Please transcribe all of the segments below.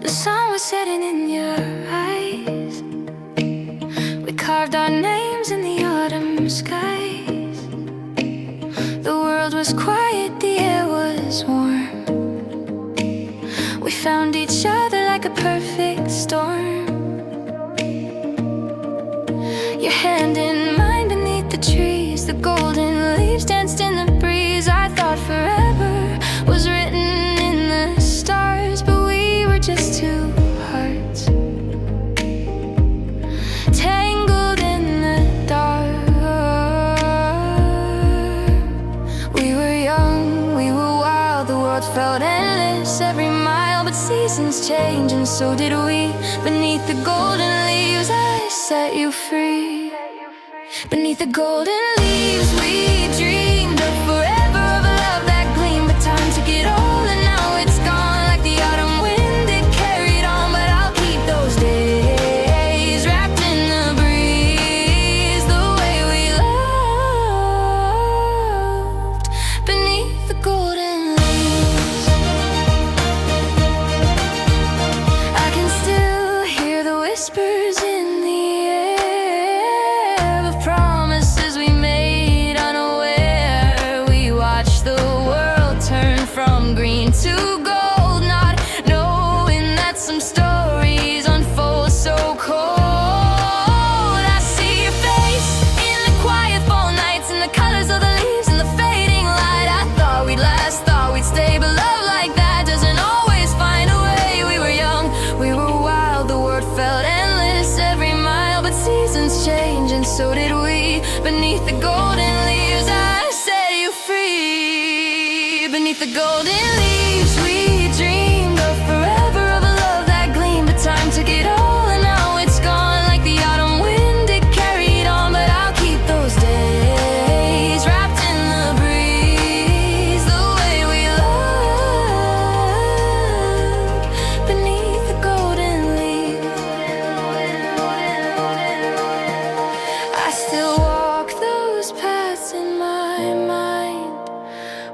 The sun was setting in your eyes. We carved our names in the autumn skies. The world was quiet, the air was warm. We found each other like a perfect storm. Your hand in mine beneath the trees. The golden leaves danced in the breeze. I thought forever was written in the stars, but we were just two hearts tangled in the dark. We were young, we were wild, the world felt endless every mile. But seasons change and so did we. Beneath the golden leaves I set you free. Beneath the golden leaves we dreamed of forever, of a love that gleamed. But time took it all and now it's gone. Like the autumn wind, it carried on. But I'll keep those days wrapped in the breeze, the way we loved beneath the golden leaves. I can still hear the whispers in the air of promises we made unaware. We watched the world turn from green to gold, not knowing that some stories unfold so cold. I see your face in the quiet fall nights, in the colors of the leaves, in the fading light. I thought we'd last, thought we'd stay, but love like that doesn't always find a way. We were young, we were wild, the world felt endless every mile. But seasons change and so did we. Beneath the golden leaves I set you free. Beneath the golden leaves we dreamed of forever, of a love that gleamed. But time took it all and now it's gone. Like the autumn wind, it carried on. But I'll keep those days wrapped in the breeze, the way we loved beneath the golden leaves. I still walk those paths in my mind,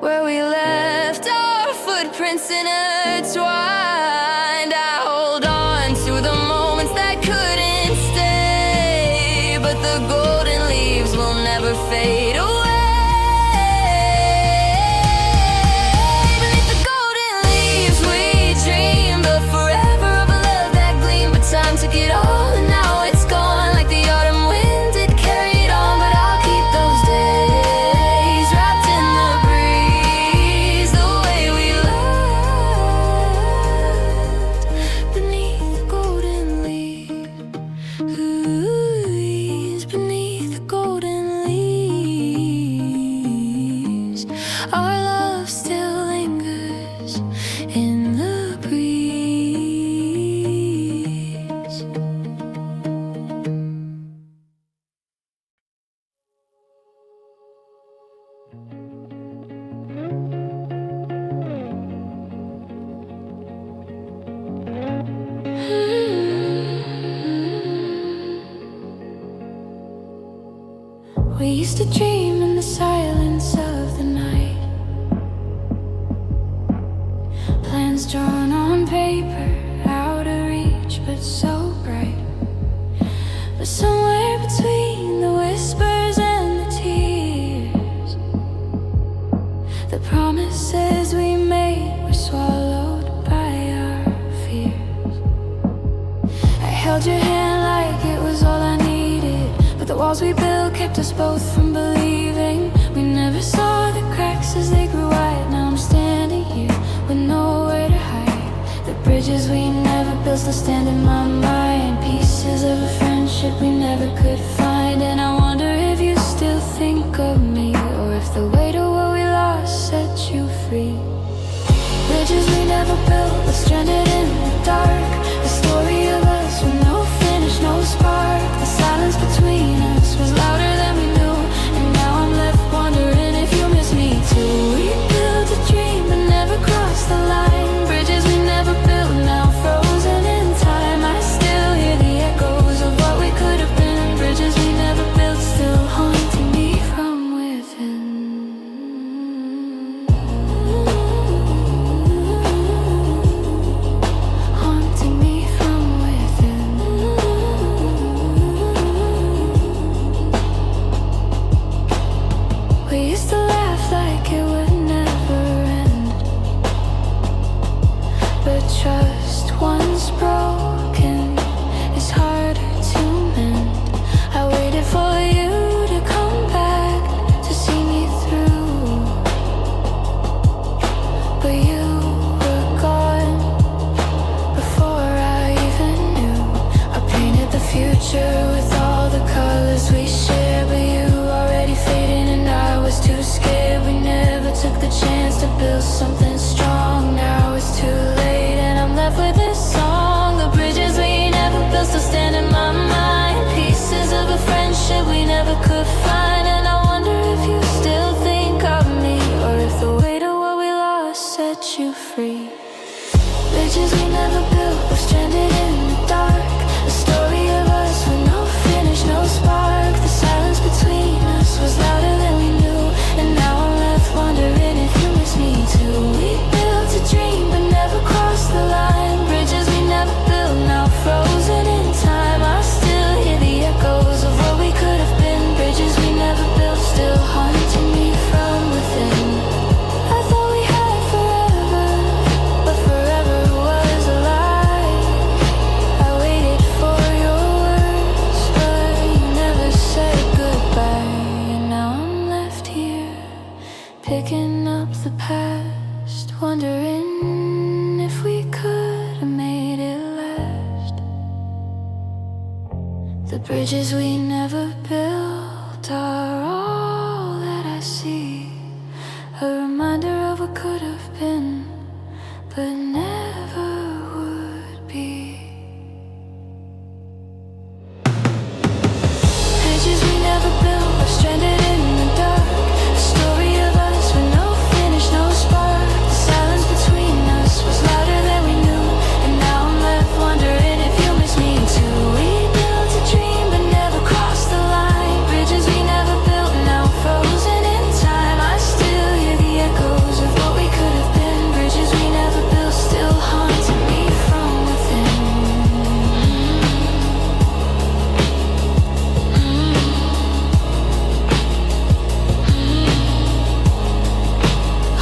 where we left our footprints intertwined. I hold on to the moments that couldn't stay, but the golden leaves will never fade away. Beneath the golden leaves we dreamed of forever, of a love that gleamed. But time took it all and now it's gone. Like the autumn wind, it carried on. But I'll keep those days wrapped in the breeze, the way we loved beneath the golden leaves. Beneath the golden leaves, our love still lingers in the breeze. We used to dream in the silence of the night, plans drawn on paper, out of reach but so bright. But somewhere between the whispers and the tears, the promises we made were swallowed by our fears. I held your hand like it was all I needed, but the walls we built kept us both from believing. We never saw the cracks as they grew wide. Now I'm standing here with nowhere to hide. The bridges we never built still stand in my mind, pieces of a friendship we never could find. And I wonder if you still think of me, or if the weight of what we lost set you free. Bridges we never built, but stranded in the dark. The story of us with no finish, no spark. The silence between us was louder than we knew, and now I'm left wondering if you miss me too. We built a dream but never crossed the line. Bridges we never built, now frozen in time. I still hear the echoes of what we could have been. Bridges we never built, still haunting me from within. Haunting me from within. We used to laugh like it would never end, but trust once broken is harder to mend. I waited for you to come back to see me through, but you were gone before I even knew. I painted the future with all the colors we share, but you already faded and I was too scared. We never took the chance to build something strong. Now it's too late and I'm left with this song. The bridges we never built still stand in my mind. Pieces of a friendship we never could find. And I wonder if you still think of me, or if the weight of what we lost set you free. Bridges we never built, we're stranded in the dark. A story of us with no finish, no spark. The silence between us was louder than we knew, and now I'm left wondering if you miss me too. We built a dream but never crossed the line. Bridges we never built, now frozen in time. I still hear the echoes of what we could have been. Bridges we never built, still haunting me from within. I thought we had forever, but forever was a lie. I waited for your words, but you never said goodbye. And now I'm left here, picking up the past, wondering if we could have made it last. The bridges we never built are all that I see, a reminder of what could have been, but never would be. Bridges we never built, we're stranded in the dark. A story of us with no finish, no spark. The silence between us was louder than we knew, and now I'm left wondering if you miss me too. We built a dream but never crossed the line. Bridges we never built, now frozen in time. I still hear the echoes of what we could have been. Bridges we never built, still haunting me from within.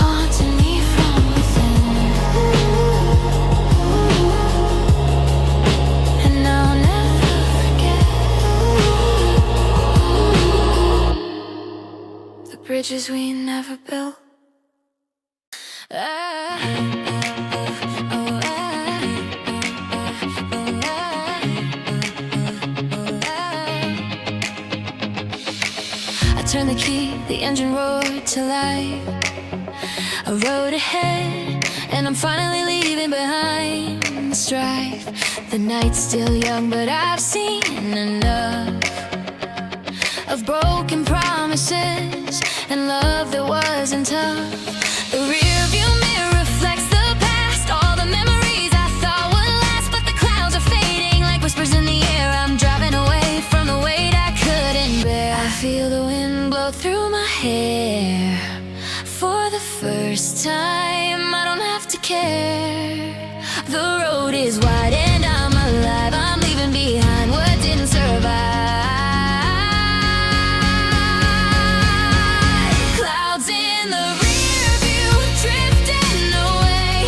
Haunting me from within. And I'll never forget the bridges we never built. I turned the key, the engine roared to life. I rode ahead, and I'm finally leaving behind the strife. The night's still young, but I've seen enough of broken promises and love that wasn't tough. The rear view mirror reflects the past, all the memories I thought would last, but the clouds are fading like whispers in the air. I'm driving away from the weight I couldn't bear. I feel the wind blow through my hair. For the first time, I don't have to care. The road is wide and I'm alive. I'm leaving behind what didn't survive. Clouds in the rear view, drifting away.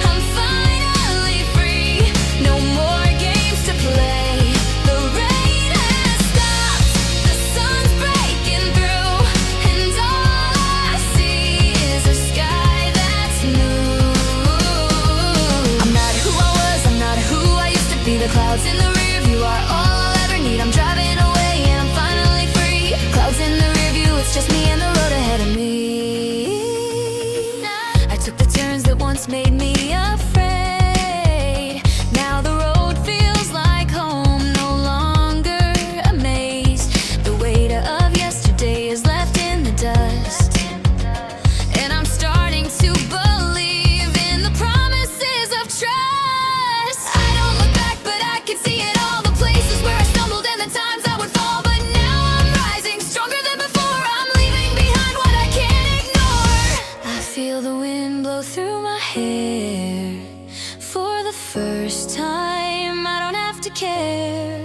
I'm finally free, no more games to play. The rain has stopped, the sun's breaking through, and all I see is a sky that's new. I'm not who I was, I'm not hair. For the first time, I don't have to care.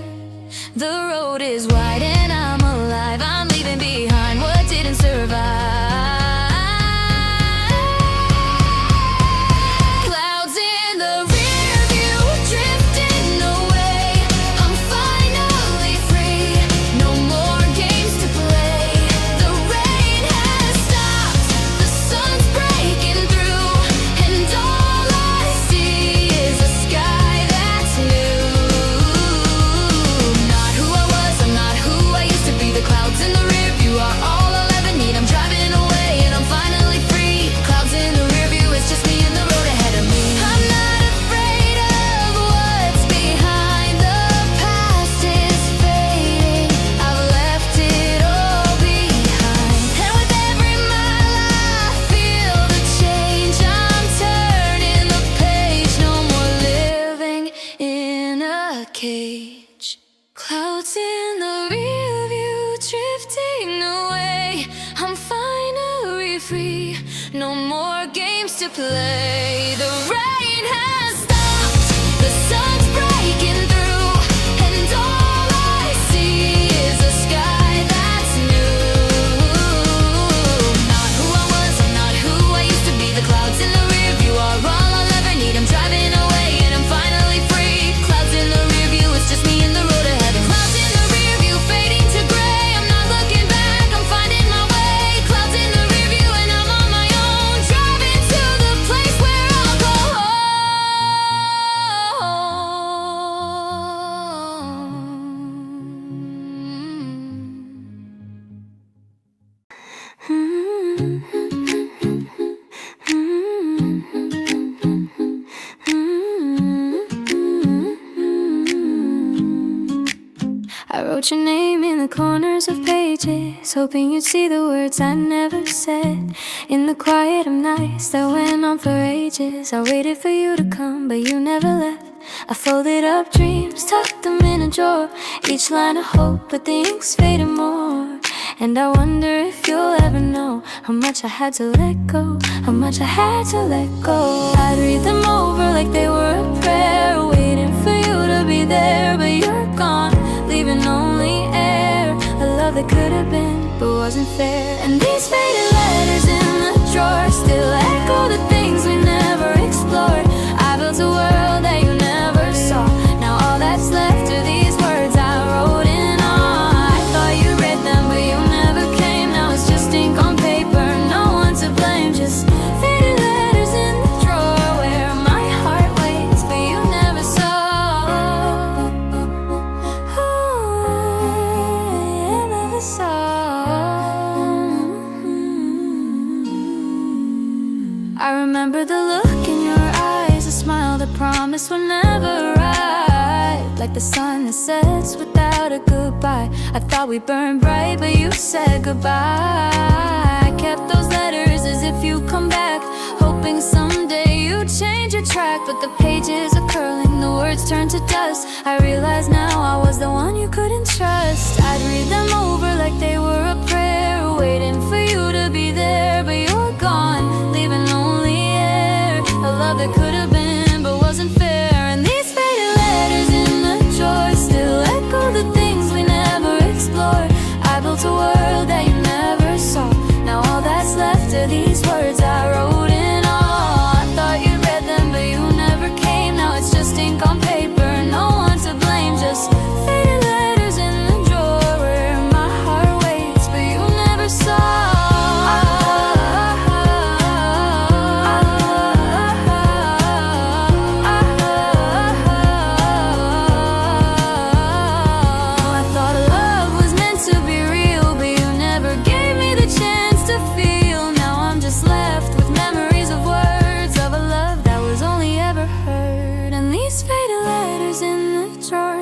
The road is wide and I'm alive. I'm leaving behind what didn't survive. Clouds in the rear view, drifting away. I'm finally free, no more games to play. The rain has stopped, the sun's breaking through, and all I see is a sky that's new. Not who I was, I'm not who I used to be. The clouds in the rear view are all I'll ever need. I'm driving away and I'm finally free. Clouds in the rear view, it's just me and the road ahead of me. I'm not afraid of what's behind. The past is fading, I've left it all behind. And with every mile I feel the change. I'm turning the page, no more living in a cage. Clouds in the rear view, drifting away. I'm finally free, no more games to play. The rain has stopped, the sun's breaking through, and all I see is a sky that's new. Not who I was, I'm not who I used to be. The clouds in the rear view are all I'll ever need. I'm driving away and I'm finally free. Clouds in the rear view, it's just me and the road ahead. Clouds in the rear view, fading to gray. I'm not looking back, I'm finding my way. Clouds in the rear view and I'm on my own, driving to the place where I'll go I wrote your name in the corners of pages, hoping you'd see the words I never said. In the quiet of nights that went on for ages, I waited for you to come, but you never left. I folded up dreams, tucked them in a drawer, each line of hope, but the ink's faded more. And I wonder if you'll ever know how much I had to let go, how much I had to let go. I'd read them over like they were a prayer, waiting for you to be there, but you're gone, leaving only air. A love that could have been, but wasn't fair. And these faded letters in the drawer still echo the things we never explored. I built a world that you never saw. Now all that's left are these words I wrote in awe. I thought you read them, but you never came. Now it's just ink on paper, no one to blame. Just faded letters in the drawer where my heart waits, but you never saw. I remember the look in your eyes, a smile that promised would never arrive, like the sun that sets without a goodbye. I thought we burned bright, but you said goodbye. I kept those letters as if you'd come back, hoping someday you'd change your track. But the pages are curling, the words turn to dust. I realize now I was the one you couldn't trust. I'd read them over like they were a prayer, waiting for you to be there, but you're gone, leaving only air. A love that could have been, but wasn't fair. And these faded letters in the drawer still echo the things we never explored. I built a world that you never saw. Now all that's left are these words I wrote in awe. I thought you read them, but you never came. Now it's just ink on paper, no one to blame. Just faded letters in the drawer where my heart waits, but you never saw.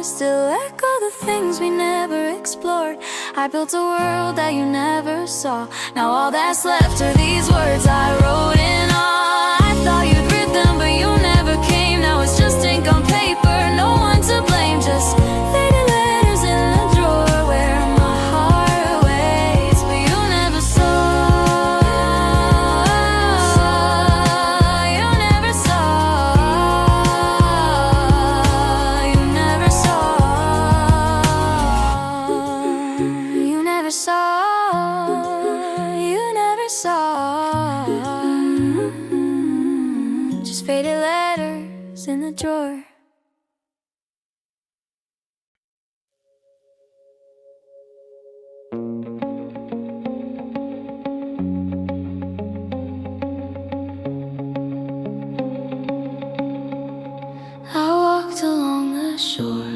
Still echo the things we never explored. I built a world that you never saw. Now all that's left are these words I wrote in awe. I thought you'd read them, but you never came. Now it's just ink on paper, no one to blame. Just faded letters in the drawer where my heart waits, but you never saw. You never faded letters in the drawer. I walked along the shore,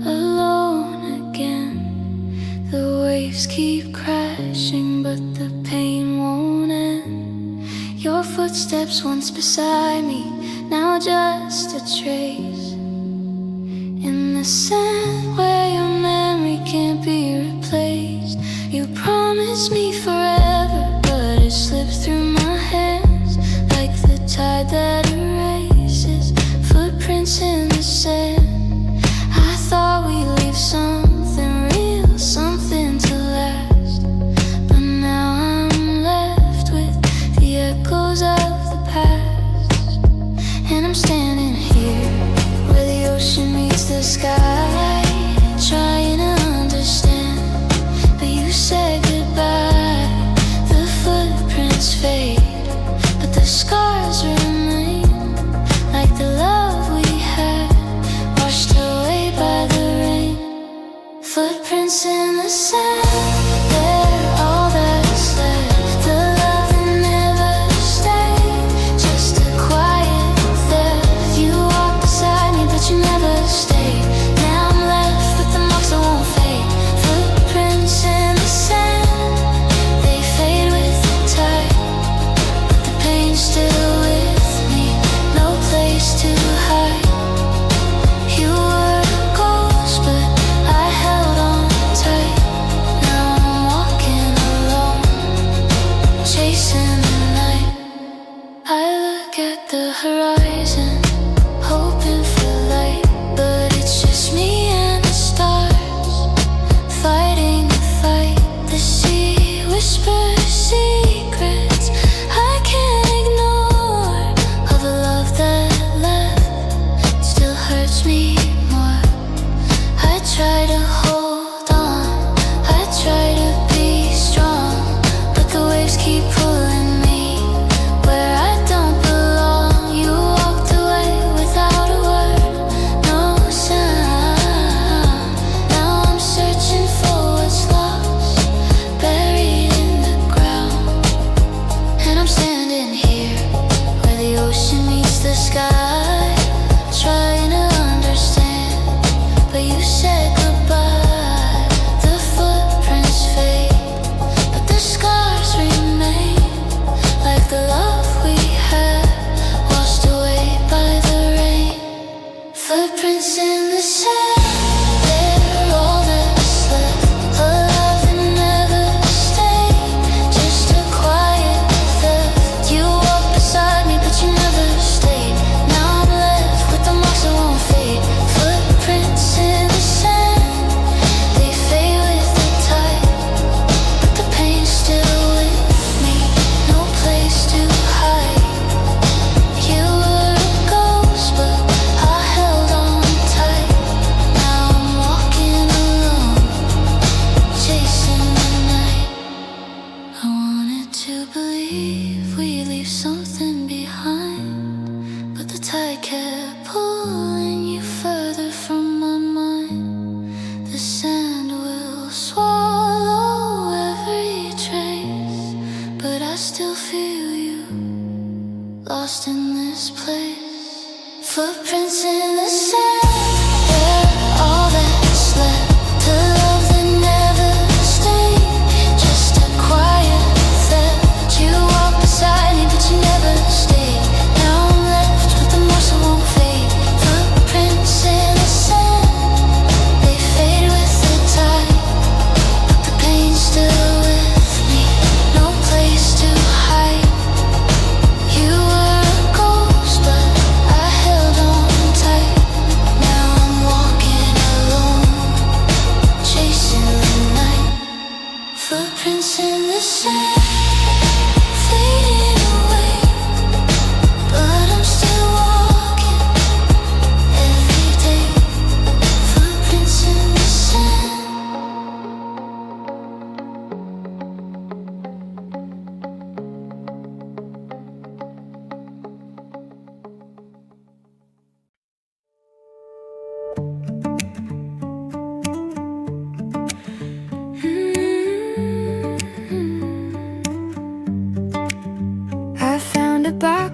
alone again. The waves keep crashing, but the pain won't end. Your footsteps once beside me, now just a trace in the sand where your memory can't be replaced. You promised me forever, but it slipped through my hands like the tide that erases footprints in the sand. I thought we'd leave something real, something to last, but now I'm left with the echoes of the past. And I'm standing here where the ocean meets the sky, trying to understand, but you said goodbye. The footprints fade, but the scars remain, like the love we had washed away by the rain. Footprints in the sand, they're all that's left. The love that never stayed, just a quiet theft. You walked beside me, but you never stayed. Now I'm left with the marks that won't fade. Footprints in the sand, they fade with the tide, but the pain's still with me, no place to hide. You were a ghost, but I held on tight. Now I'm walking alone, chasing the night. I look at the horizon, hoping for light, but it's just me and the stars, fighting the fight. The sea whispers secrets I can't ignore, of a love that left still hurts me more. I try to hold on, I try to be strong, but the waves keep pulling me where I don't belong. You walked away without a word, no sound. Now I'm searching for what's lost, buried in the ground. And I'm standing here where the ocean meets the sky, trying to understand, but you said goodbye. The footprints fade, but the scars remain, like the love we had washed away by the rain. Footprints in the sand, they're all that's left. A love that never stayed, just a quiet theft. You walked beside me, but you never stayed. Now I'm left with the marks that won't fade. Footprints in the sand, they fade with the tide, but the pain's still with me, no place to hide. You were a ghost, but I held on tight. Now I'm walking alone, chasing the night. I wanted to believe we'd leave something behind, but the tide kept pulling you further from my mind. The sand will swallow every trace, but I still feel you, lost in this place. Footprints in the sand, they're all that's left. The love that never stayed, just a quiet theft. You walked beside me, but you never stayed. Now I'm left with the marks that won't fade. Footprints in the sand, they fade with the tide, but the pain's still with me, no place to hide. You were a ghost, but I held on tight.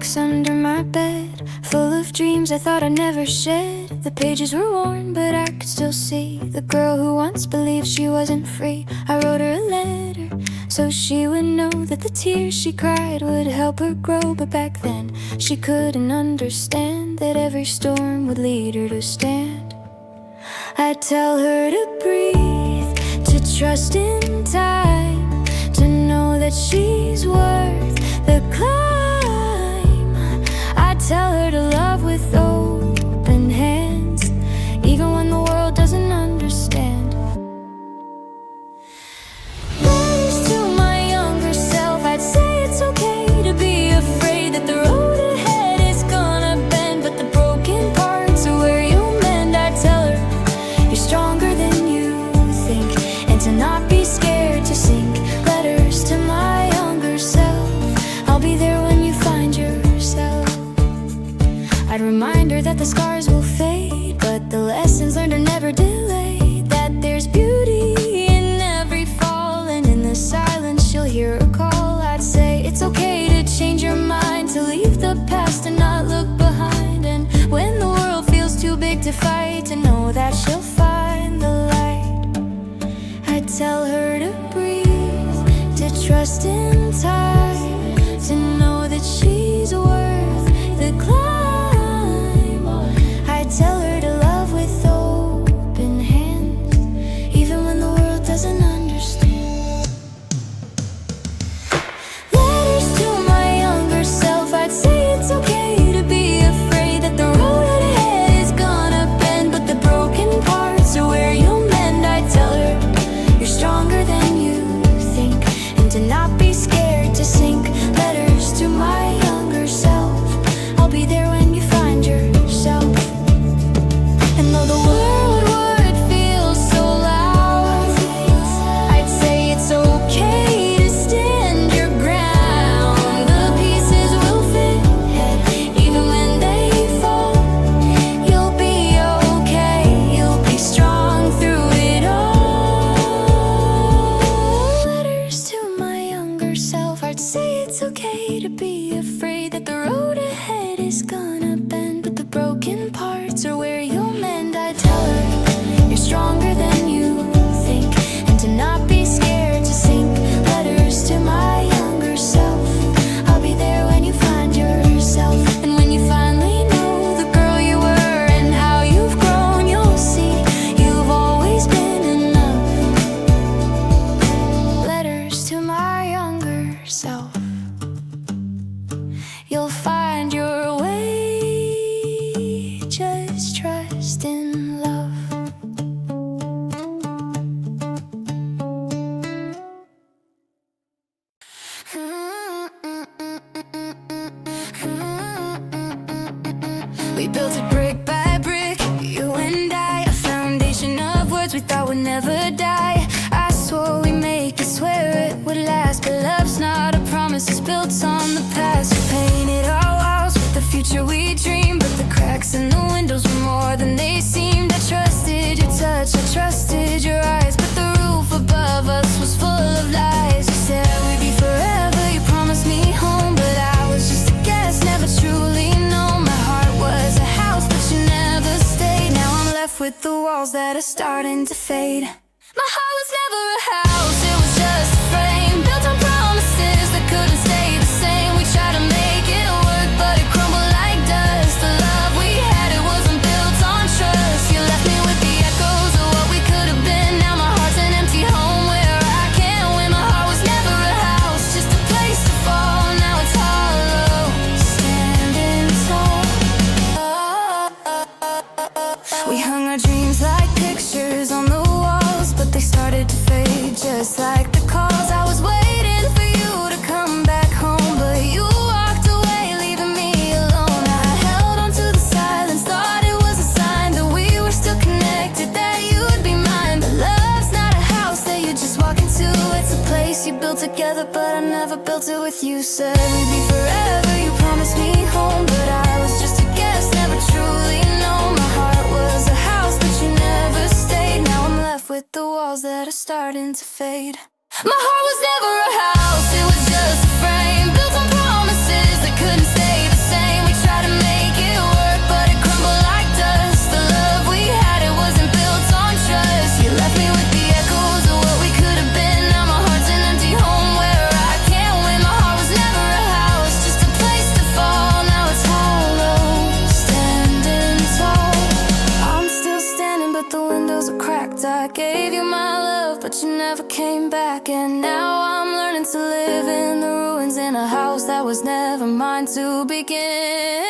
books under my bed, full of dreams I thought I'd never shed. The pages were worn, but I could still see the girl who once believed she wasn't free. I wrote her a letter so she would know that the tears she cried would help her grow. But back then she couldn't understand that every storm would lead her to stand. I'd tell her to breathe, to trust in time, to know that she's worth the climb. I'd tell her to love with open hands, even when the world doesn't understand. Letters to my younger self, I'd say it's okay to be afraid that the road ahead is gonna bend, but the broken parts are where you mend. I'd tell her you're stronger than you think, and to not be scared to sink. Letters to my younger self, I'll be there when you find yourself. I'd remind her that the scars will fade, but the lessons learned are never delayed. That there's beauty in every fall, and in the silence she'll hear a call. I'd say it's okay to change your mind, to leave the past and not look behind. And when the world feels too big to fight, to know that she'll find the light. I'd tell her to breathe, to trust in time, to know that she's worth the climb. I'd tell her to love with open hands, even when the world doesn't understand. Letters to my younger self, I'd say it's okay to be afraid that the road ahead is gonna bend, but the broken parts are where you'll mend. I'd tell her you're stronger than you think, and to not be scared to sink. Letters to my younger self, I'll be there when you find yourself. And though the world would feel so loud, I'd say it's okay to stand your ground. The pieces will fit, even when they fall. You'll be okay, you'll be strong through it all. Letters to my younger self, I'd say it's okay to be afraid that the road ahead is gonna bend, but the broken parts are where you'll mend. I'd tell her you're stronger than you think, and to not be scared to sink. Letters to my younger self, I'll be there when you find yourself. And when you finally know the girl you were and how you've grown, you'll see you've always been enough. Letters to my younger self, you'll find your way, just trust in love. We built it brick by brick, you and I, a foundation of words we thought would never die. I swore we'd make it, swear it would last, but love's not a promise, it's built on the past. We painted our walls with the future we dreamed, but the cracks in the windows were more than they seemed. I trusted your touch, I trusted your eyes, but the roof above us was full of lies. You said we'd be forever, you promised me home, but I was just a guess, never truly known. My heart was a house, but you never stayed. Now I'm left with the walls that are starting to fade. My heart was never a house, it was just a frame, built on promises that couldn't stay the same. We tried to make it work, but it crumbled like dust. The love we had, it wasn't built on trust. You left me with the echoes of what we could have been. Now my heart's an empty home where I can't win. My heart was never a house, just a place to fall. Now it's hollow, standing tall. We hung our dreams like pictures on the walls, but they started to fade just like the calls. I was waiting for you to come back home, but you walked away, leaving me alone. I held on to the silence, thought it was a sign that we were still connected, that you'd be mine. But love's not a house that you just walk into, it's a place you built together, but I never built it with you. Said we'd be forever, you promised me home, but I was just a guess, never truly known. My heart was a house, but you never stayed. Now I'm left with the walls that are starting to fade. My heart was never a house, it was just a frame, built on promises that couldn't stay the but you never came back. And now I'm learning to live in the ruins, in a house that was never mine to begin.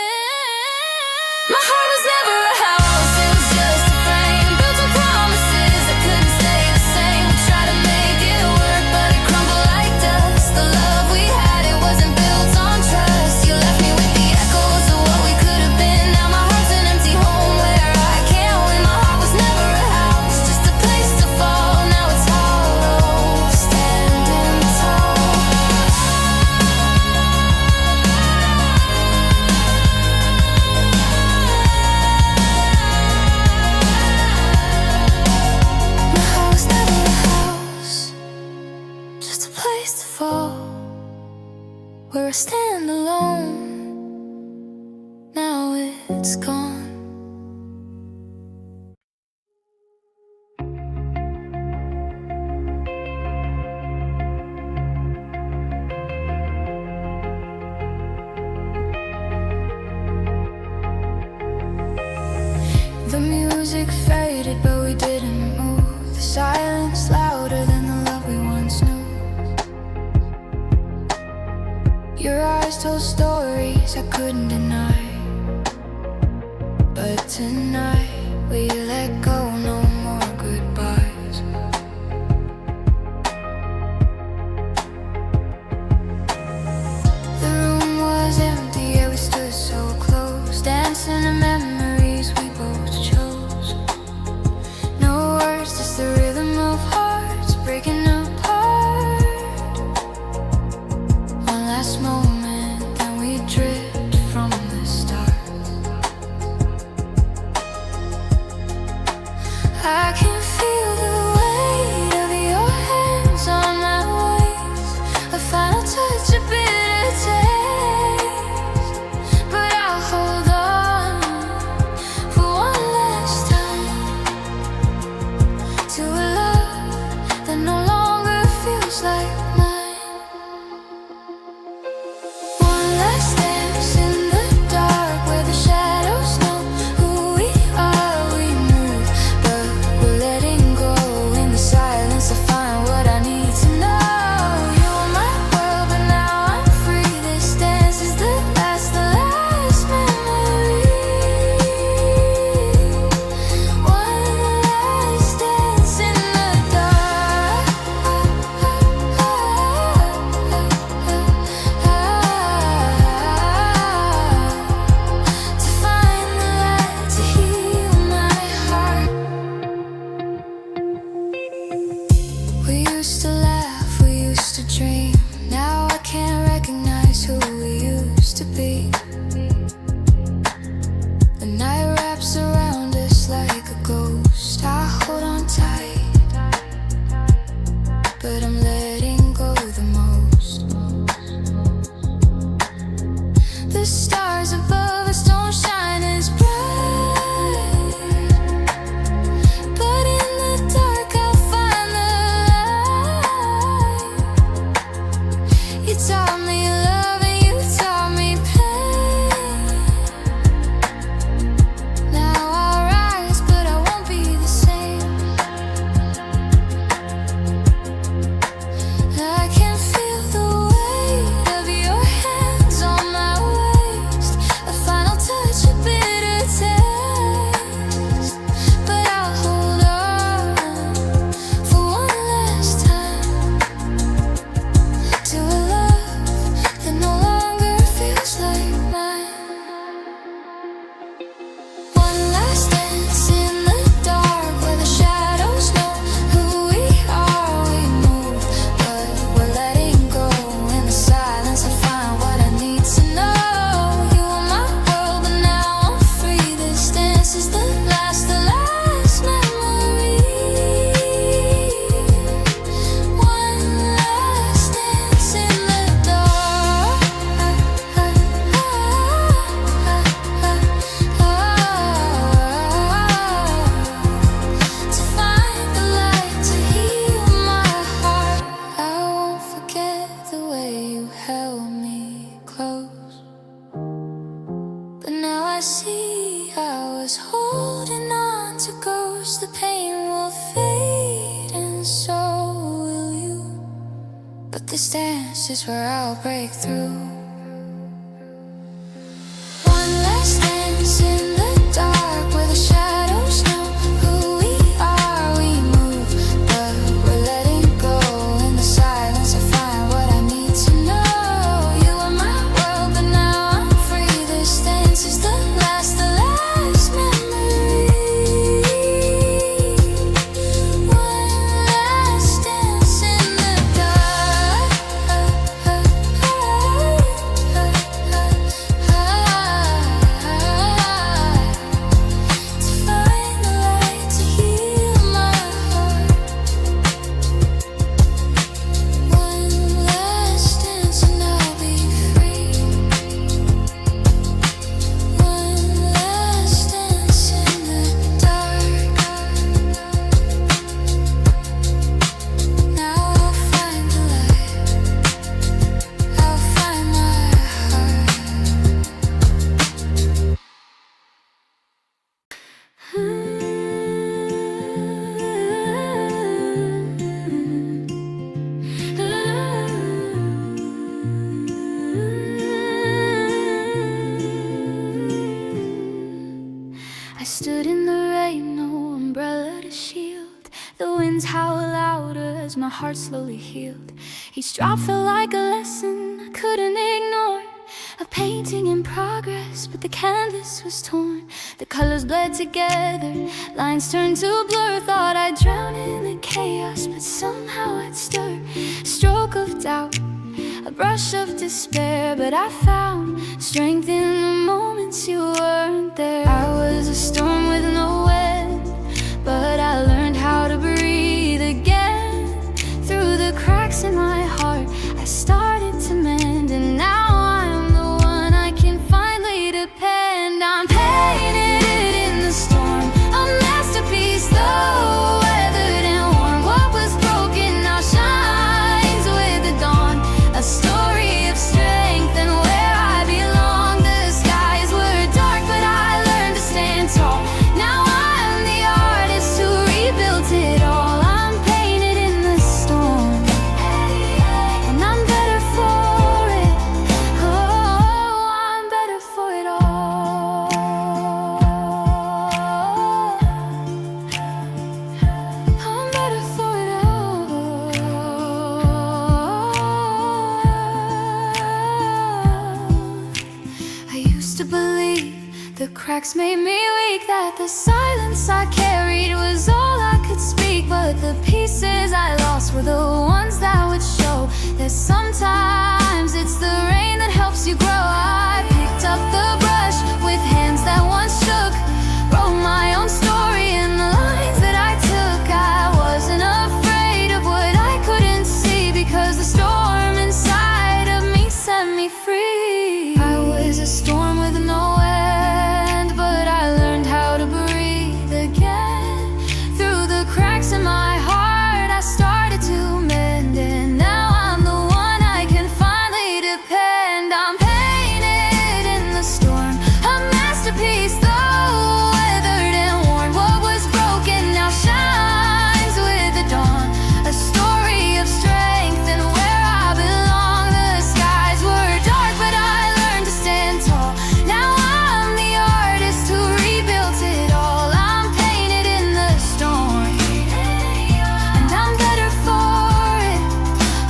My heart was never a house, it was just a frame built on promises that couldn't stay the same. We tried to make it work, but it crumbled like dust. The love we had, it wasn't built on trust. You left me with the echoes of what we could have been. Now my heart's an empty home where I can't win. My heart was never a house, just a place to fall. Now it's hollow, standing tall. Where I stand alone, now it's gone. The music faded, but we didn't move. The silence louder than the love we once knew. Your eyes told stories I couldn't deny, but tonight we let go, no more goodbyes. The room was empty, yeah, we stood so close, dancing to memories we both chose. No words, just the rhythm of hearts breaking apart. One last moment, then we drift from the start. I can feel the weight of your hands on my waist, a final touch, a bitter taste. But I'll hold on for one last time to a love that no longer feels like mine. One last dance in the dark where the shadows know who we are. We move, but we're letting go. In the silence I find what I need to know. You were my world, but now I'm free. This dance is the last memory. One last dance in the dark to find the light to heal my heart. We used to laugh, we used to dream. Now I can't recognize who we used to be. The night wraps around us like a ghost. I hold on tight, but I'm letting go the most. The stars above us don't shine as bright, but in the dark I'll find the light. You taught me love and you taught me pain. Now I'll rise, but I won't be the same. I can feel the weight of your hands on my waist, a final touch, a bitter taste. But I'll hold on for one last time to a love that no longer feels like mine. One last dance in the dark where the shadows know who we are. We move, but we're letting go. In the silence I find what I need to know. You were my world, but now I'm free. This dance is the last memory. One last dance in the dark to find the light to heal my heart. I won't forget the way you held me close, but now I see I was holding on to ghosts. The pain will fade, and so this dance is where I'll break through. One last dance in the dark where the shadows know who we are. We move, but we're letting go. In the silence I find what I need to know. You were my world, but now I'm free. This dance is the last memory. One last dance in the dark to find the light to heal my heart. One last dance and I'll be free. One last dance in the dark. Now I'll find the light. I'll find my heart. I stood in the rain, no umbrella to shield. The winds howl louder as my heart slowly healed. Each drop felt like a lesson I couldn't ignore. A painting in progress, but the canvas was torn. The colors bled together, lines turned to blur. Thought I'd drown in the chaos, but somehow I'd stir. A stroke of doubt, a brush of despair, but I found strength in the moments you weren't there. I was a storm with no wind, but I learned how to breathe again. Through the cracks in my heart, I started to mend, and now I'm the one I can finally depend on. Painted in the storm, a masterpiece though weathered and worn. What was broken now shines with the dawn. A story of strength and where I belong. The skies were dark, but I learned to stand tall. Now I'm the artist who rebuilt it all. I'm painted in the storm, and I'm better for it. Oh, I'm better for it all. I'm better for it all. I used to believe the cracks made me weak, that the silence I carried was all I could speak. But the pieces I lost were the ones that would show that sometimes it's the rain that helps you grow. I picked up the brush with hands that once shook, wrote my own story in the lines that I took. I wasn't afraid of what I couldn't see, because the storm inside of me set me free. I was a storm with no end, but I learned how to breathe again. Through the cracks in my heart, I started to mend, and now I'm the one I can finally depend on. Painted in the storm, a masterpiece though weathered and worn. What was broken now shines with the dawn. A story of strength and where I belong. The skies were dark, but I learned to stand tall. Now I'm the artist who rebuilt it all. I'm painted in the storm, and I'm better for it.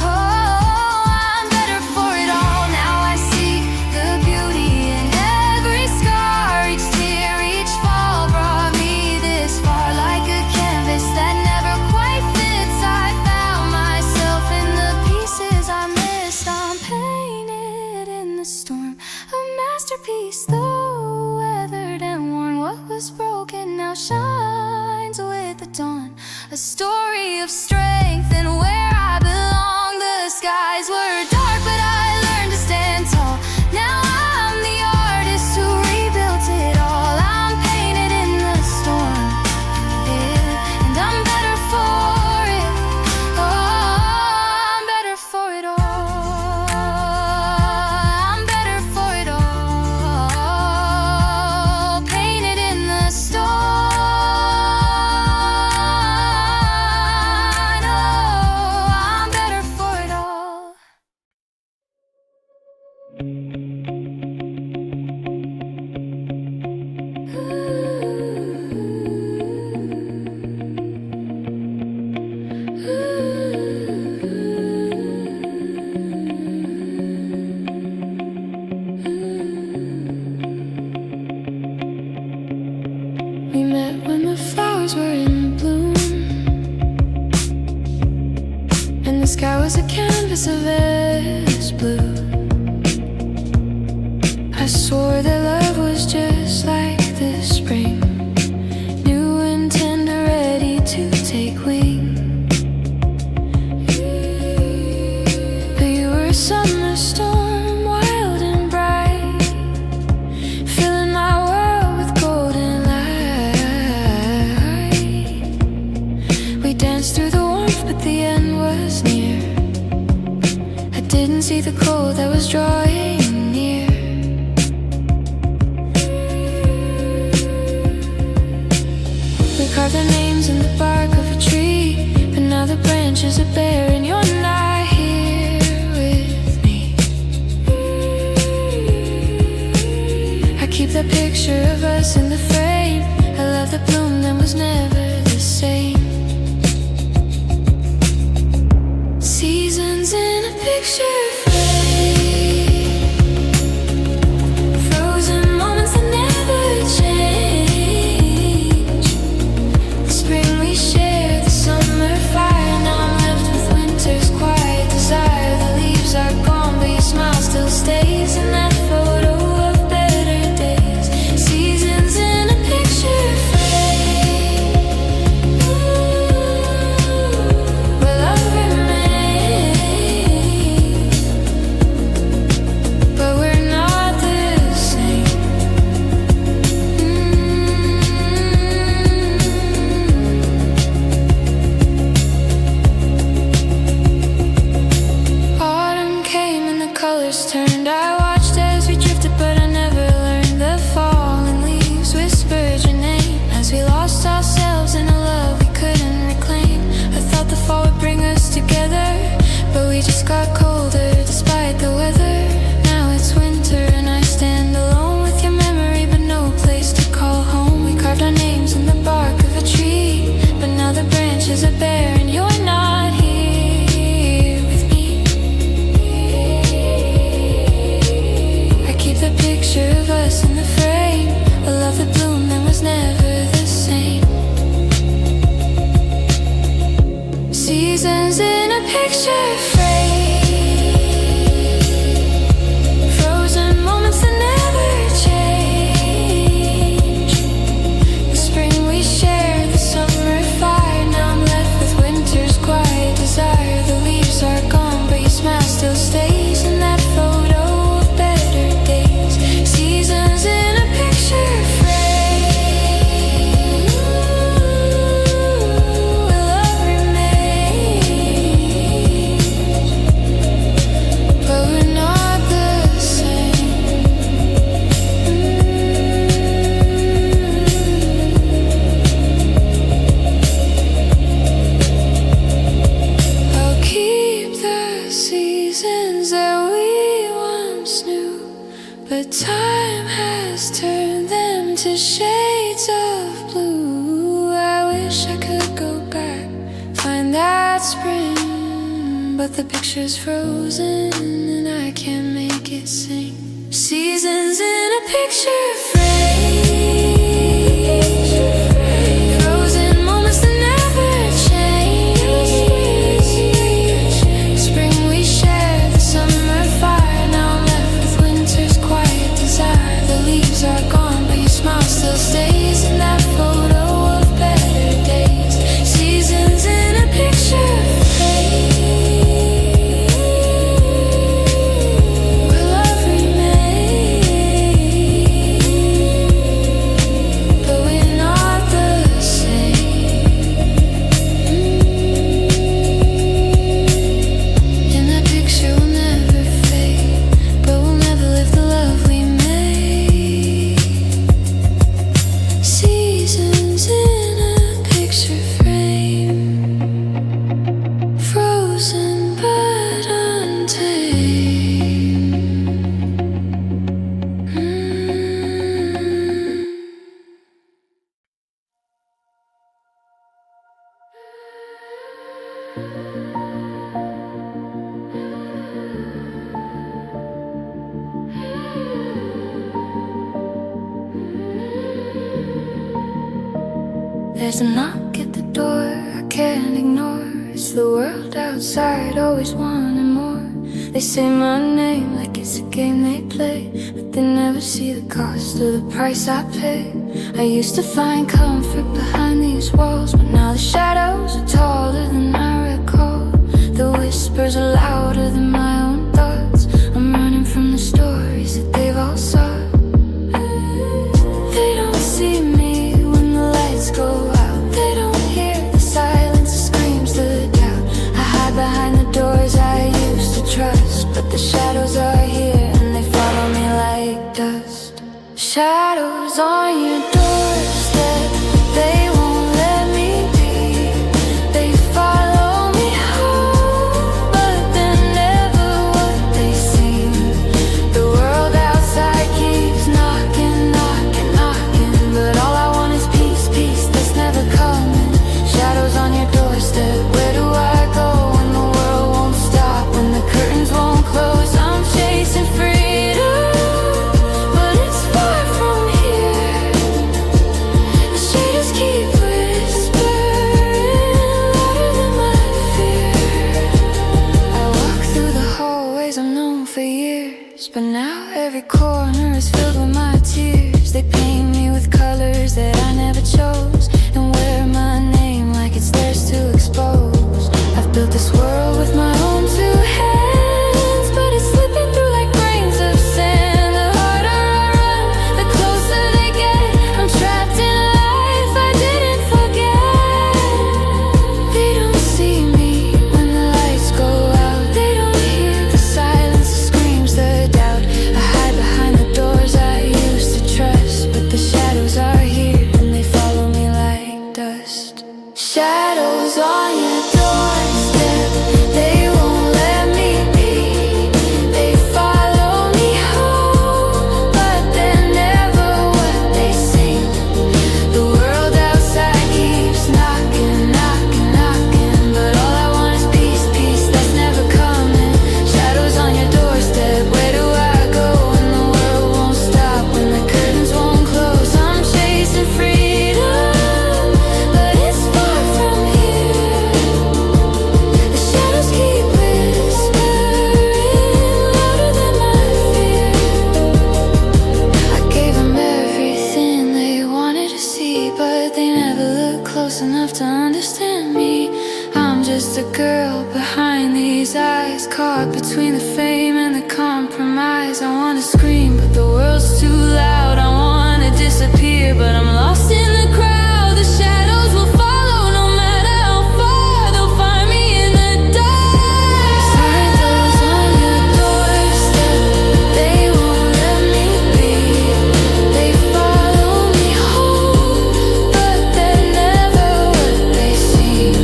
Oh, I'm better for it all. Now I see the beauty in every scar. Each tear, each fall brought me this far. Like a canvas that never quite fits, I found myself in the pieces I missed. I'm painted in the storm, a masterpiece though weathered and worn. What was broken now shines with the dawn. A story of strength and where I belong. The skies were dark, but I learned to stand tall. Now I'm the artist who rebuilt it all. I'm painted in the storm, yeah, and I'm better for it. Oh, I'm better for it all. I'm better for it all. canvas of endless blue. I swore that love was just like the spring, new and tender, ready to take wing. But you were a summer storm, wild and bright, filling my world with golden light. We danced through the warmth, but the end was near. I didn't see the cold that was drawing near. We carved our names in the bark of a tree, but now the branches are bare and you're not here with me. I keep that picture of us in the frame. I love the bloom that was never the same. Seasons in a picture frame, frozen moments that never change. The spring we share, the summer fire. Now I'm left with winter's quiet desire. The leaves are gone, but your smile still stays in that photo of better days. Seasons in a picture frame. Where love remains, but we're not the same. Autumn came and the colors turned. I watched as we drifted, but I never learned. The falling leaves whispered your name as we lost ourselves in a love we couldn't reclaim. I thought the fall would bring us together, but we just got colder despite the weather. Now it's winter and I stand alone with your memory, but no place to call home. We carved our names in the bark of a tree, but now the branches are bare and you're not here with me. I keep the picture of us in the frame. I love the bloom that was never the same. Seasons in a picture frame, frozen moments that never change. The spring we share, the summer fire. Now I'm left with winter's quiet desire. The leaves are gone, but your smile still stays in that photo of better days. Seasons in a picture frame, where love remains, but we're not the same. I'll keep the seasons that we once knew, but time has turned them to shades of blue. I wish I could go back, find that spring, but the picture's frozen and I can't make it sing. Seasons in a picture frame, frozen moments that never change. Spring we share, the summer fire. Now I'm left with winter's quiet desire. The leaves are gone, but your smile still stays in that photo of better days. Seasons in a picture frame, where love remains, but we're not the same. And that picture will never fade, but we'll never live the love we made. Seasons in a picture frame, frozen but untamed. There's a knock at the door I can't ignore. It's The world outside always wanting more. They say my name like it's a game they play, but they never see the cost of the price I pay. I used to find comfort behind these walls, but now the shadows are taller than I recall. The whispers are louder than my own thoughts. I'm running from the stories that they've all sought. They don't see me when the lights go out. They don't hear the silence, the screams, the doubt. I hide behind the doors I used to trust, but the shadows are here and they follow me like dust. Shadows on your doorstep, they won't let me be. They follow me home, but they're never what they seem. The world outside keeps knocking, knocking, knocking, but all I want is peace, peace that's never coming. Shadows on your doorstep, where do I go when the world won't stop, when the curtains won't close? I'm chasing freedom, but it's far from here. The shadows keep whispering louder than my fear. I walk through the hallways I've known for years, but now every corner is filled with my tears. They paint me with colors that I never chose, and wear my name like it's theirs to expose. I've built this world with my own two hands, but it's slipping through like grains of sand. The harder I run, the closer they get. I'm trapped in a life I didn't forget. They don't see me when the lights go out. They don't hear the silence, the screams, the doubt. I hide behind the doors I used to trust, but the shadows are here and they follow me like dust. Shadows on your doorstep, they won't let me be. They follow me home, but they're never what they seem. The world outside keeps knocking, knocking, knocking, but all I want is peace, peace that's never coming. Shadows on your doorstep, where do I go when the world won't stop, when the curtains won't close? I'm chasing freedom, but it's far from here. The shadows keep whispering louder than my fear. I gave them everything they wanted to see, but they never looked close enough to understand me. I'm just a girl behind these eyes, caught between the fame and the compromise. I wanna scream, but the world's too loud. I wanna disappear, but I'm lost in the crowd. The shadows will follow no matter how far. They'll find me in the dark. Sign those on your doorstep, they won't let me be. They follow me home, but they're never what they seem.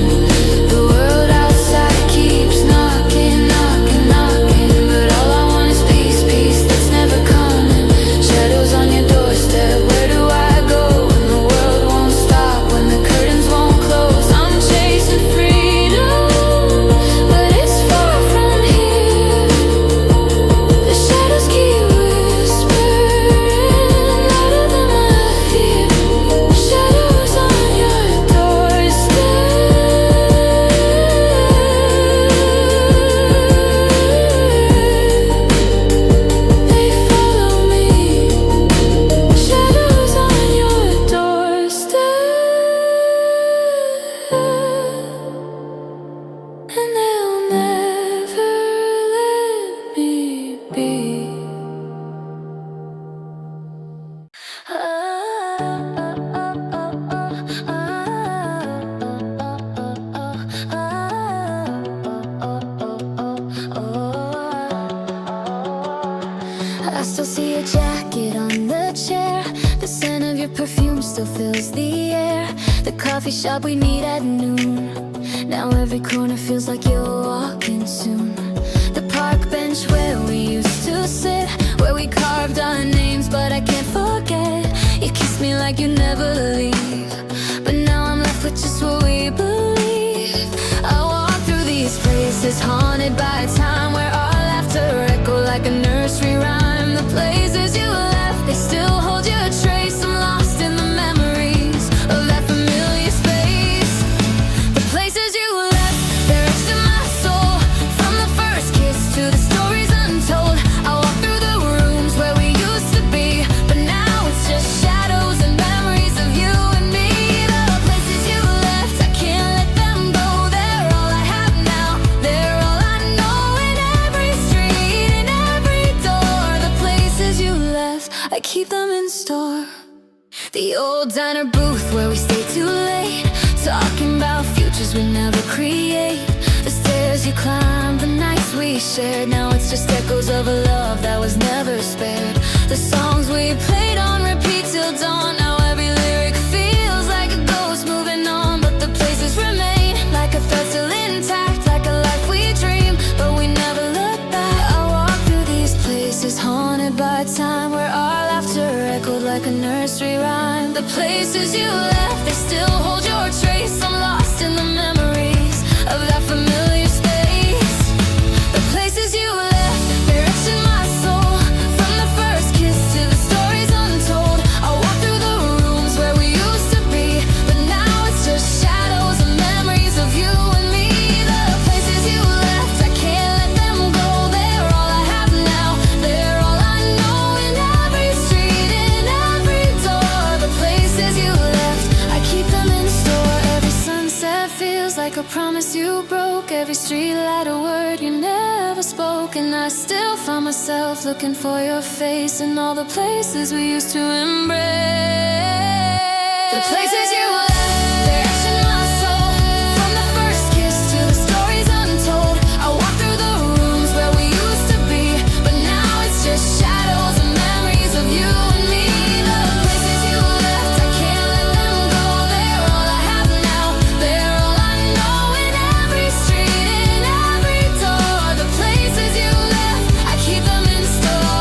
The world outside keeps knocking, knocking, knocking, but all I want is peace, peace that's never coming. Shadows on your doorstep, where do I go when the world won't stop, when the curtains won't close? I'm chasing freedom, but it's far from here. The shadows keep whispering louder than my fear. Shadows on your doorstep, they follow me. Shadows on your doorstep, and they'll never let me be. I still see your jacket on the chair. The scent of your perfume still fills the air. The coffee shop we meet at noon. Now every corner feels like you're walking soon. The park bench where we used to sit, where we carved our names, but I can't forget. You kissed me like you never leave, but now I'm left with just what we believe. I walk through these places haunted by a time where our laughter echoed like a nursery rhyme. The places you left, they still hold your trace. I'm lost in the memories of that familiar space. The places you left, they're I keep them in store. The old diner booth where we stay too late, talking about futures we never create. The stairs you climbed, the nights we shared, now it's just echoes of a love that was never spared. The songs we played on repeat till dawn, now every lyric feels like a ghost moving on. But the places remain, like a thread still intact, like a life we dream, but we never look back. I walk through these places haunted by time, where our laughter echoed like a nursery rhyme. The places you left, they still hold your trace. I'm lost in the memories of that familiar space. The places you left, they're etched in my soul, from the first kiss to the stories untold. I walk through the rooms where we used to be, but now it's just shadows and memories of you and me. The places you left, I can't let them go. They're all I have now, they're all I know. In every street, in every door, the places you left, I keep them in store. Every sunset feels like a promise you broke, every street light a word you never spoke. And I still find myself looking for your face in all the places we used to embrace. The places you left, they're etched in my soul, from the first kiss to the stories untold. I walk through the rooms where we used to be, but now it's just shadows and memories of you and me. The places you left, I can't let them go. They're all I have now, they're all I know. In every street, in every door, the places you left, I keep them in store.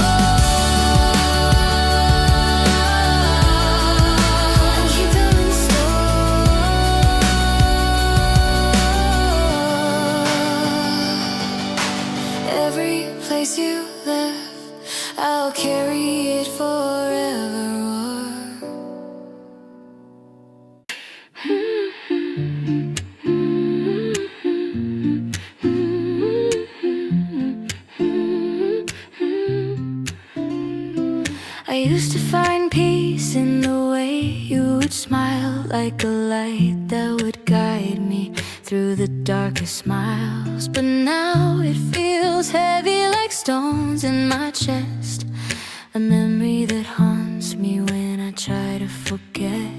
I keep them in store. Every place you left, I'll carry it forever. I used to find peace in the way you would smile, like a light that would guide me through the darkest miles. But now it feels heavy like stones in my chest, a memory that haunts me when I try to forget.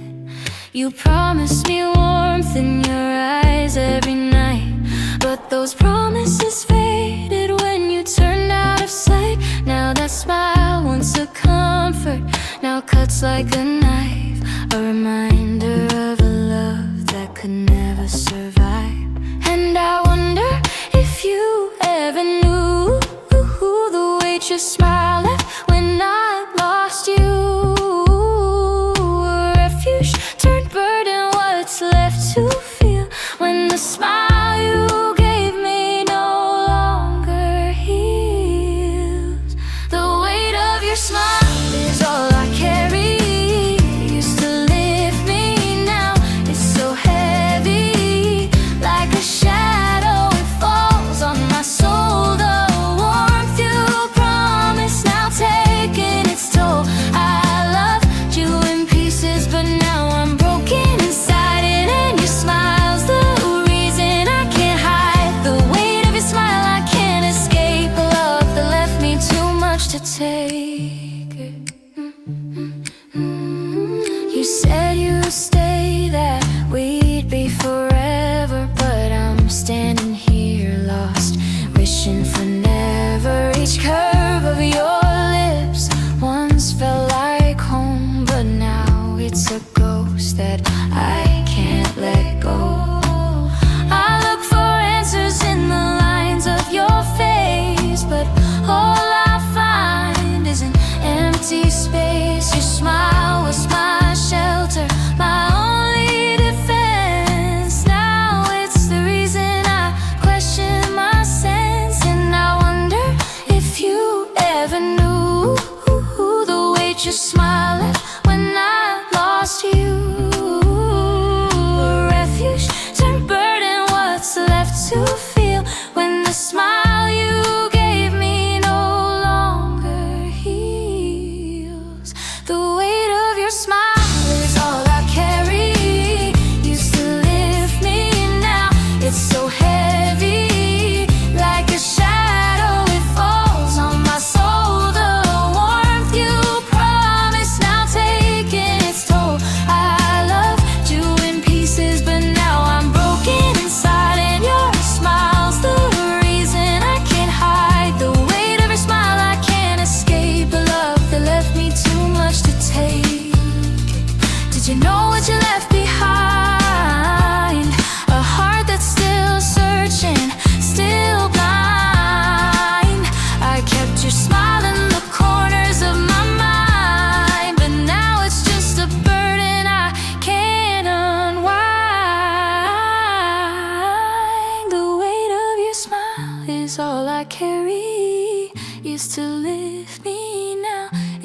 You promised me warmth in your eyes every night, but those promises faded when you turned out of sight. Now that smile, once a comfort, now cuts like a knife, a reminder of a love that could never survive. And I wonder if you ever knew the weight your smile left when I lost you. A refuge turned burden, what's left to feel when the smile you gave me no longer heals. The weight of your smile is all I carry. Used to lift me, now it's so heavy, like a shadow, it falls on my soul. The warmth you promised, now taking its toll. I loved you in pieces, but now I'm broken inside it. And your smile's the reason I can't hide. The weight of your smile, I can't escape. A love that left me too much to take. You said you'd stay, that we'd be forever, but I'm standing here lost, wishing for never. Each curve of your lips once felt like home, but now it's a ghost that I can't let go. I look for answers in the lines of your face, but all I find is an empty space. Your smile was my shelter, my only defense. Now it's the reason I question my sense. And I wonder if you ever knew the weight your smile left when I lost you. A refuge turned burden, what's left to feel when the smile you gave me no longer heals. The weight of your smile is all I carry. Used to lift me, now it's so heavy, like a shadow, it falls on my soul. The warmth you promised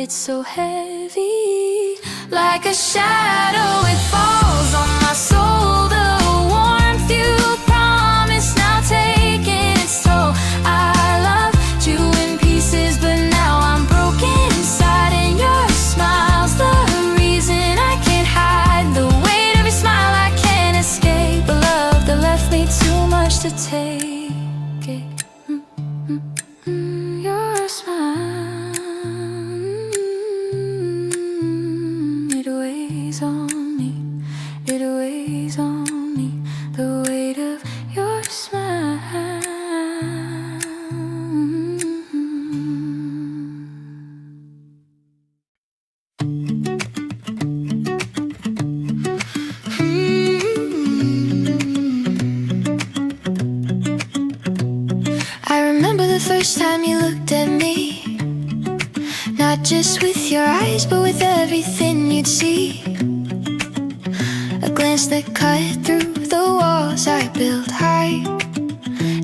it's so heavy. Like a shadow, it falls on my soul. The warmth you promised now taking its toll. I loved you in pieces, but now I'm broken inside. And your smile's the reason I can't hide the weight of your smile. I can't escape a love that left me too much to take it. Your smile, it weighs on me, it weighs on me, the weight of your smile. I remember the first time you looked at me, not just with your eyes, but with everything you'd see. A glance that cut through the walls I built high,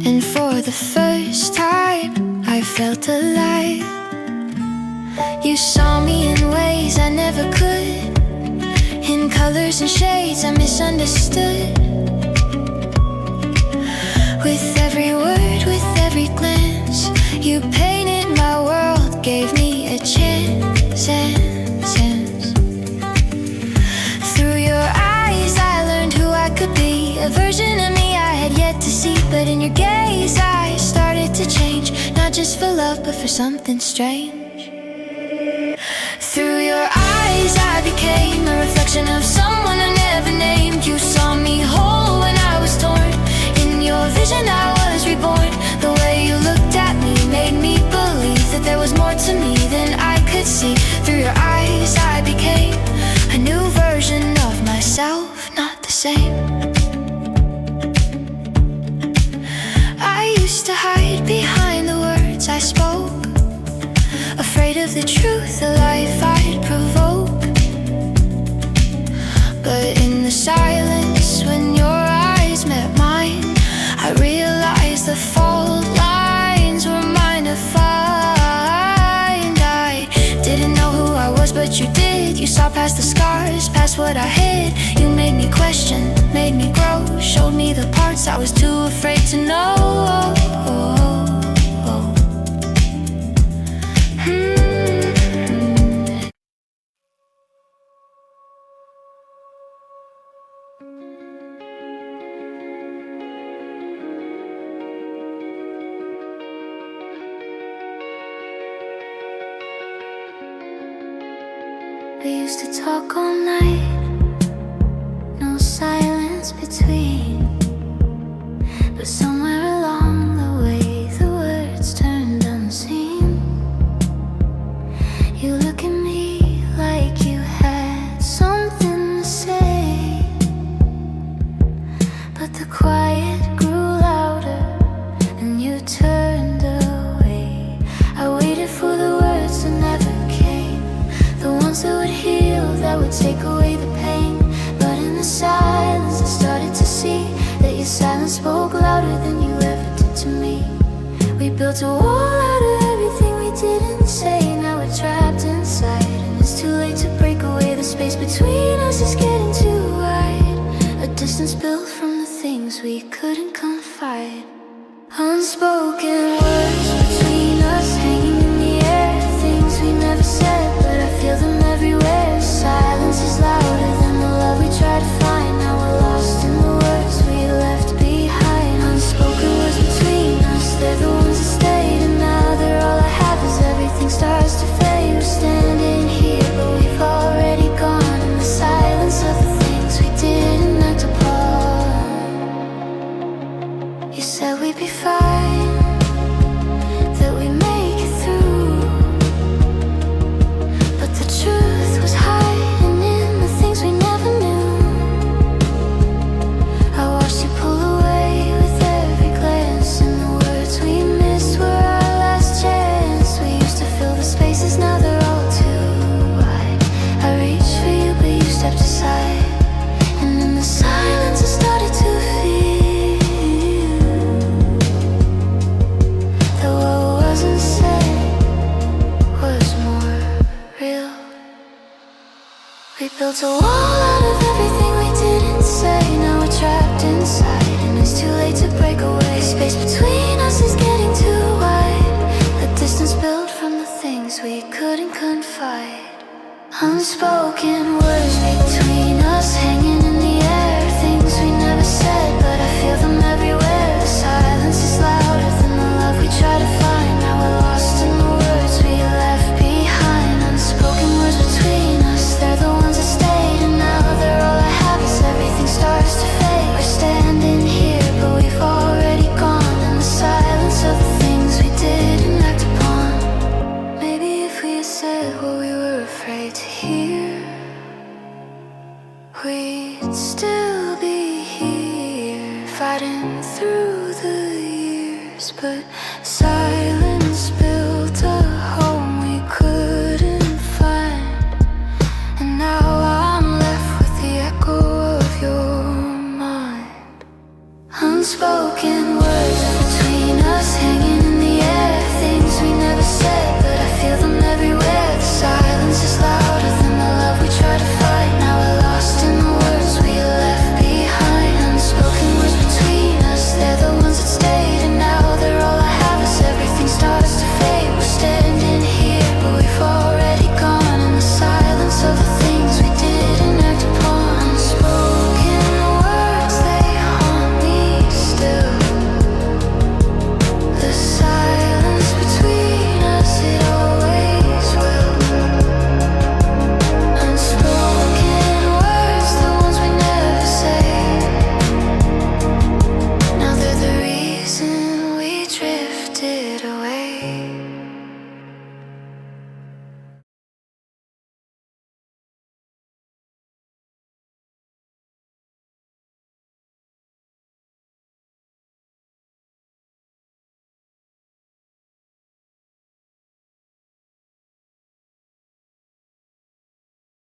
and for the first time I felt alive. You saw me in ways I never could, in colors and shades I misunderstood. With every word, with every glance, you painted my world, gave me a chance and chance. Through your eyes I learned who I could be, a version of me I had yet to see. But in your gaze I started to change, not just for love, but for something strange. Through your eyes I became a reflection of someone I never named. You saw me whole when I was torn, in your vision I was reborn. The way you looked at me made me believe that there was more to me than I could see. Through your eyes I became a new version of myself, not the same. I used to hide behind the words I spoke, afraid of the truth, the life I'd provoke. But in the silence, when your eyes met mine, I realized the fault lines were mine to find. I didn't know who I was, but you did. You saw past the scars, past what I hid. You made me question, made me grow, showed me the parts I was too afraid to know. We used to talk all night, no silence between. But somewhere along the way the words turned unseen. You look at me like you had something to say, but the quiet grew louder and you turned away. I waited for the words that never came, the ones that would heal, that would take away the pain. But in the silence I started to see that your silence spoke louder than you ever did to me. We built a wall out of everything we didn't say. Now we're trapped inside, and it's too late to break away. The space between us is getting too wide, a distance built from the things we couldn't confide. Unspoken words between us hanging in the air, things we never said, but I feel them everywhere. Silence is louder than the love we tried to find. Now we're lost in the words we left behind. Unspoken words between us, they're the ones that stayed, and now they're all I have as everything starts to fade. We're standing here, but we've already gone in the silence of the things we didn't act upon. You said we'd be fine, We built a wall out of everything we didn't say. Now we're trapped inside, and it's too late to break away. Space between us is getting too wide. The distance built from the things we couldn't confide. Unspoken words between us, hanging in the air. Things we never said, but I feel them everywhere. The silence is louder than the love we try to find. Now we're lost in the words we left behind. Unspoken words between us, they're the ones that stayed, and now they're all I have as everything starts to fade. We're standing here, but we've already gone in the silence of the things we didn't act upon. Maybe if we had said what we were afraid to hear, we'd still be here, fighting through the years. But